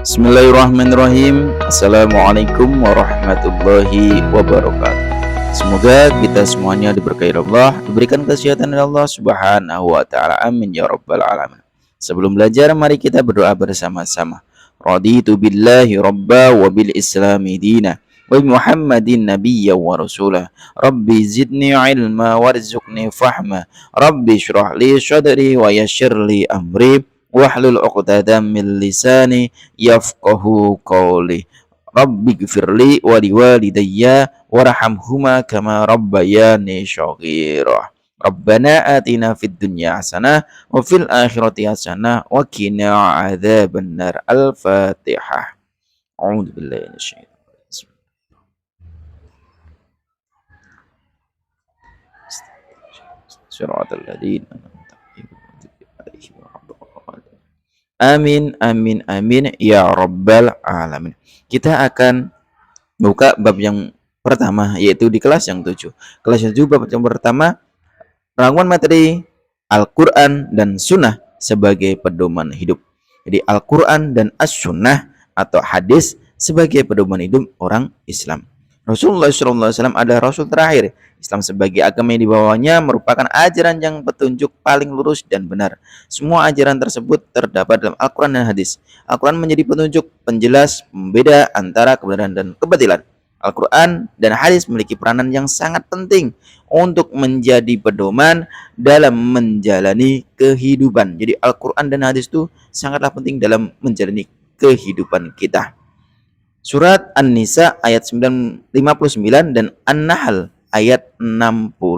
Bismillahirrahmanirrahim. Assalamualaikum warahmatullahi wabarakatuh. Semoga kita semuanya diberkahi Allah, diberikan kesehatan oleh Allah Subhanahu wa taala. Amin ya rabbal alamin. Sebelum belajar, mari kita berdoa bersama-sama. Raditu billahi rabba wa bil islami dina wa bi Muhammadin nabiyya wa rasulah. Rabbi zidni ilma warzuqni fahma. Rabbi shrah li sadri wa yassir li amri wahlul 'uqdatam min lisani yafqahu qawli. Rabbi gfirli wa liwalidayya warhamhuma kama rabbayani shaghira. Rabbana atina fid dunya hasanah wa fil akhirati hasanah wa qina adzabannar. Al-Fatihah. A'udzu billahi minasyaitonir rajim. Shiratal ladzina an'amta 'alaihim. Amin, amin, amin, ya rabbal alamin. Kita akan buka bab yang pertama, yaitu di kelas yang 7. Kelas yang 7 bab yang pertama, rangkuman materi Al-Quran dan Sunnah sebagai pedoman hidup. Jadi Al-Quran dan As-Sunnah atau hadis sebagai pedoman hidup orang Islam. Rasulullah SAW adalah Rasul terakhir. Islam sebagai agama yang dibawanya merupakan ajaran yang petunjuk paling lurus dan benar. Semua ajaran tersebut terdapat dalam Al-Quran dan hadis. Al-Quran menjadi petunjuk, penjelas, pembeda antara kebenaran dan kebatilan. Al-Quran dan hadis memiliki peranan yang sangat penting untuk menjadi pedoman dalam menjalani kehidupan. Jadi Al-Quran dan hadis itu sangatlah penting dalam menjalani kehidupan kita. Surat An-Nisa ayat 59 dan An-Nahl ayat 64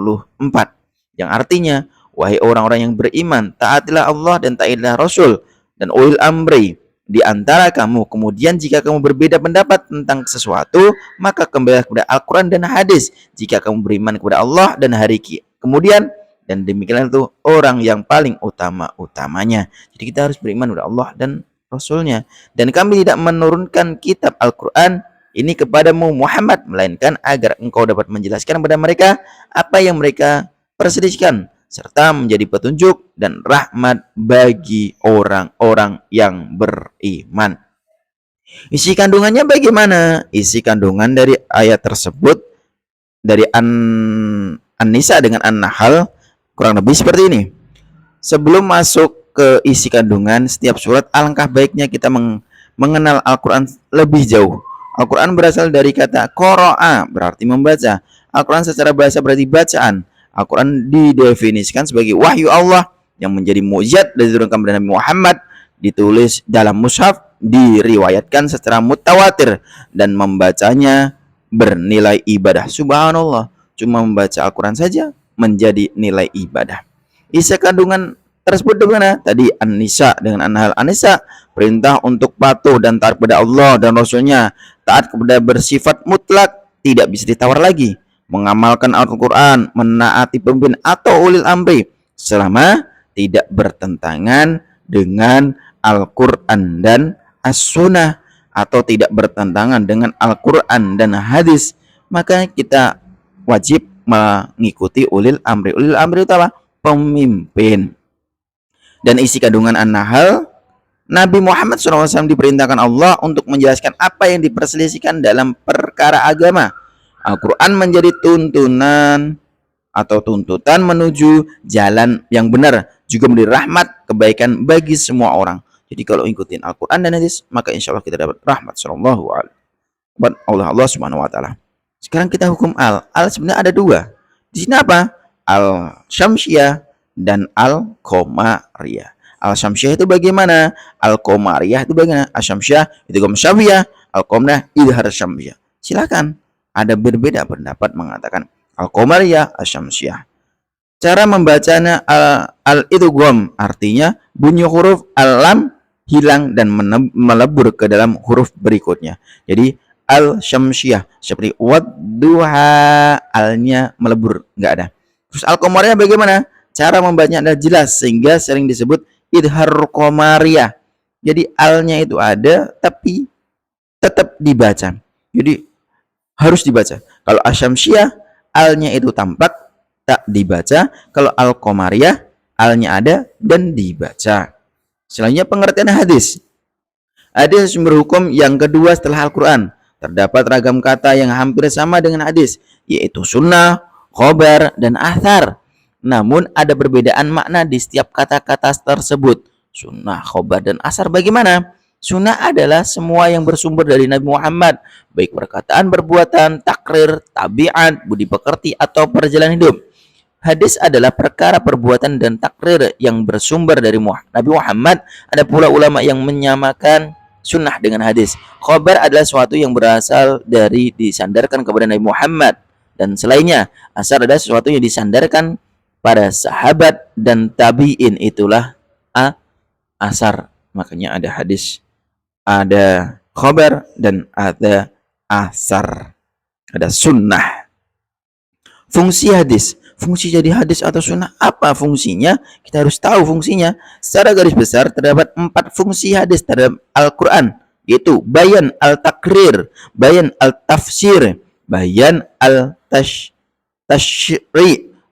yang artinya, wahai orang-orang yang beriman, taatilah Allah dan taatilah Rasul dan ulil amri di antara kamu. Kemudian jika kamu berbeda pendapat tentang sesuatu, maka kembalilah kepada Al-Quran dan hadis. Jika kamu beriman kepada Allah dan hari kemudian, dan demikian itu orang yang paling utama-utamanya. Jadi kita harus beriman kepada Allah dan Rasulnya. Dan kami tidak menurunkan kitab Al-Quran ini kepadamu Muhammad, melainkan agar engkau dapat menjelaskan kepada mereka apa yang mereka perselisihkan, serta menjadi petunjuk dan rahmat bagi orang-orang yang beriman. Isi kandungannya bagaimana? Isi kandungan dari ayat tersebut dari An-Nisa dengan An-Nahl kurang lebih seperti ini. Sebelum masuk ke isi kandungan setiap surat, alangkah baiknya kita mengenal Al-Quran lebih jauh. Al-Quran berasal dari kata qara'a, berarti membaca. Al-Quran secara bahasa berarti bacaan. Al-Quran didefinisikan sebagai wahyu Allah yang menjadi mukjizat dari diturunkan kepada Nabi Muhammad, ditulis dalam mushaf, diriwayatkan secara mutawatir, dan membacanya bernilai ibadah. Subhanallah, cuma membaca Al-Quran saja menjadi nilai ibadah. Isi kandungan tersebut dengan tadi An-Nisa dengan An-Nahl. An-Nisa, perintah untuk patuh dan taat kepada Allah dan Rasulnya, taat kepada bersifat mutlak, tidak bisa ditawar lagi, mengamalkan Al-Quran, menaati pemimpin atau ulil amri selama tidak bertentangan dengan Al-Quran dan As-Sunnah atau tidak bertentangan dengan Al-Quran dan hadis, maka kita wajib mengikuti ulil amri. Ulil amri itu apa? Pemimpin. Dan isi kandungan An-Nahl, Nabi Muhammad SAW diperintahkan Allah untuk menjelaskan apa yang diperselisihkan dalam perkara agama. Al-Quran menjadi tuntunan atau tuntutan menuju jalan yang benar, juga menjadi rahmat kebaikan bagi semua orang. Jadi kalau ikutin Al-Quran dan hadis, maka insya Allah kita dapat rahmat Allah Subhanahu wa taala. Sekarang kita hukum al sebenarnya ada dua. Di sini apa? Al-Syamsiyah dan Al-Qomariyah. Al-Syamsiyah itu bagaimana? Al-Qomariyah itu bagaimana? Al-Syamsiyah itu gom syafiyah, Al-Qomariyah idhar syamsiyah. Silakan. Ada berbeda pendapat mengatakan Al-Qomariyah, Al-Syamsiyah. Cara membacanya al-idgham, artinya bunyi huruf al-lam hilang dan melebur ke dalam huruf berikutnya. Jadi Al-Syamsiyah seperti wadduha, alnya melebur, enggak ada. Terus Al-Qomariyah bagaimana? Cara membacanya adalah jelas sehingga sering disebut idhar qomariyah. Jadi alnya itu ada tapi tetap dibaca. Jadi harus dibaca. Kalau Asyamsiyah alnya itu tampak tak dibaca. Kalau Al-Qomariyah alnya ada dan dibaca. Selanjutnya pengertian hadis. Hadis sumber hukum yang kedua setelah Al-Quran. Terdapat ragam kata yang hampir sama dengan hadis, yaitu sunnah, khobar, dan athar. Namun ada perbedaan makna di setiap kata-kata tersebut. Sunnah, khobar, dan asar bagaimana? Sunnah adalah semua yang bersumber dari Nabi Muhammad, baik perkataan, perbuatan, takrir, tabiat, budi pekerti, atau perjalanan hidup. Hadis adalah perkara perbuatan dan takrir yang bersumber dari Nabi Muhammad. Ada pula ulama yang menyamakan sunnah dengan hadis. Khobar adalah sesuatu yang berasal dari disandarkan kepada Nabi Muhammad dan selainnya. Asar adalah sesuatu yang disandarkan pada sahabat dan tabi'in, itulah asar. Makanya ada hadis, ada khobar, dan ada asar, ada sunnah. Fungsi hadis, fungsi jadi hadis atau sunnah, apa fungsinya? Kita harus tahu fungsinya. Secara garis besar terdapat 4 fungsi hadis terhadap Al-Quran, yaitu bayan al-takrir, bayan al-tafsir, bayan al-tashri',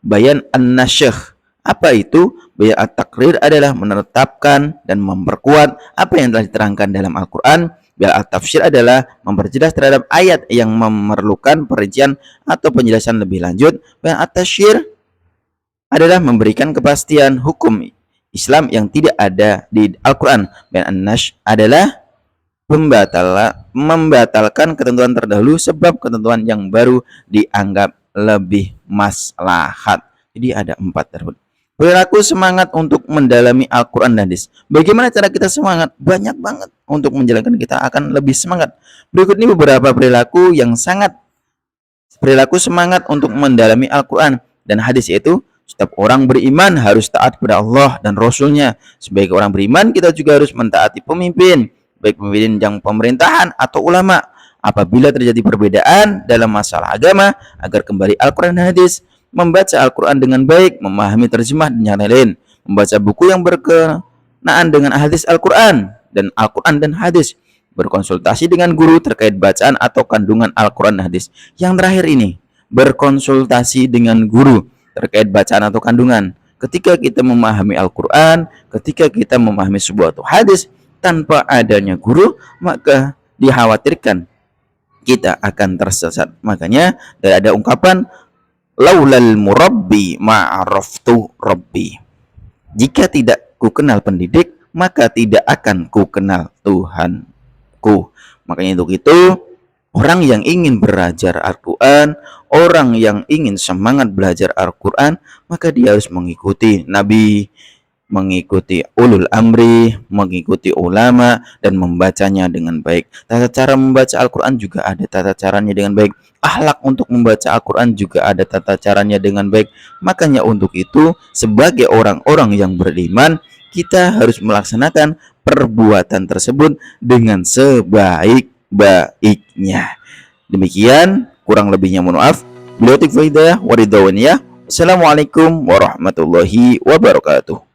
bayan an-nasyakh. Apa itu? Bayan at-takrir adalah menetapkan dan memperkuat apa yang telah diterangkan dalam Al-Quran. Bayan at-tafsir adalah memperjelas terhadap ayat yang memerlukan perincian atau penjelasan lebih lanjut. Bayan at-tashir adalah memberikan kepastian hukum Islam yang tidak ada di Al-Quran. Bayan an-nash adalah membatalkan ketentuan terdahulu sebab ketentuan yang baru dianggap lebih maslahat. Jadi ada 4 tersebut. Perilaku semangat untuk mendalami Al-Quran dan hadis. Bagaimana cara kita semangat? Banyak banget untuk menjalankan, kita akan lebih semangat. Berikut ini beberapa perilaku semangat untuk mendalami Al-Quran dan hadis, yaitu setiap orang beriman harus taat kepada Allah dan Rasulnya. Sebagai orang beriman, kita juga harus mentaati pemimpin, baik pemimpin yang pemerintahan atau ulama. Apabila terjadi perbedaan dalam masalah agama, agar kembali Al-Quran dan hadis. Membaca Al-Quran dengan baik, memahami terjemah dan yang lain-lain. Membaca buku yang berkenaan dengan hadis Al-Quran dan hadis. Berkonsultasi dengan guru terkait bacaan atau kandungan Al-Quran dan hadis. Yang terakhir ini, berkonsultasi dengan guru terkait bacaan atau kandungan. Ketika kita memahami Al-Quran, ketika kita memahami sebuah hadis tanpa adanya guru, maka dikhawatirkan kita akan tersesat. Makanya ada ungkapan, laulal murabbi ma'araftu rabbi. Jika tidak ku kenal pendidik, maka tidak akan ku kenal Tuhanku. Makanya untuk itu, orang yang ingin belajar Al-Quran, orang yang ingin semangat belajar Al-Quran, maka dia harus mengikuti Nabi, mengikuti ulul amri, mengikuti ulama, dan membacanya dengan baik. Tata cara membaca Al-Quran juga ada tata caranya dengan baik. Akhlak untuk membaca Al-Quran juga ada tata caranya dengan baik. Makanya untuk itu, sebagai orang-orang yang beriman, kita harus melaksanakan perbuatan tersebut dengan sebaik-baiknya. Demikian, kurang lebihnya mohon maaf. Billahi taufiq wal hidayah. Wassalamualaikum warahmatullahi wabarakatuh.